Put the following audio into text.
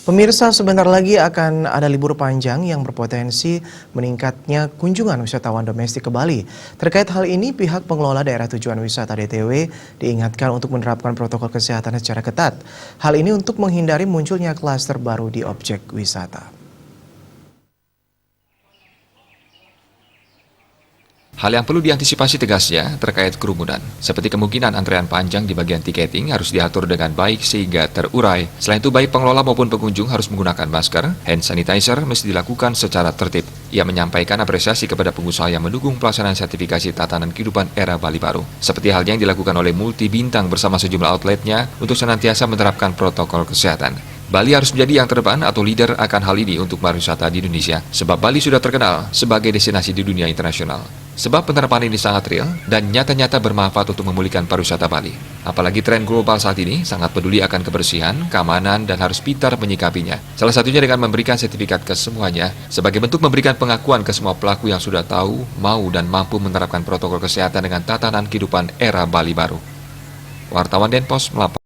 Pemirsa, sebentar lagi akan ada libur panjang yang berpotensi meningkatnya kunjungan wisatawan domestik ke Bali. Terkait hal ini, pihak pengelola daerah tujuan wisata DTW diingatkan untuk menerapkan protokol kesehatan secara ketat. Hal ini untuk menghindari munculnya klaster baru di objek wisata. Hal yang perlu diantisipasi tegasnya terkait kerumunan, seperti kemungkinan antrean panjang di bagian tiketing harus diatur dengan baik sehingga terurai. Selain itu, baik pengelola maupun pengunjung harus menggunakan masker, hand sanitizer mesti dilakukan secara tertib. Ia menyampaikan apresiasi kepada pengusaha yang mendukung pelaksanaan sertifikasi tatanan kehidupan era Bali baru. Seperti halnya yang dilakukan oleh Multi Bintang bersama sejumlah outletnya untuk senantiasa menerapkan protokol kesehatan. Bali harus menjadi yang terdepan atau leader akan hal ini untuk pariwisata di Indonesia, sebab Bali sudah terkenal sebagai destinasi di dunia internasional. Sebab penerapan ini sangat real dan nyata-nyata bermanfaat untuk memulihkan pariwisata Bali. Apalagi tren global saat ini sangat peduli akan kebersihan, keamanan, dan harus pintar menyikapinya. Salah satunya dengan memberikan sertifikat ke semuanya, sebagai bentuk memberikan pengakuan ke semua pelaku yang sudah tahu, mau, dan mampu menerapkan protokol kesehatan dengan tatanan kehidupan era Bali baru. Wartawan Denpos melaporkan.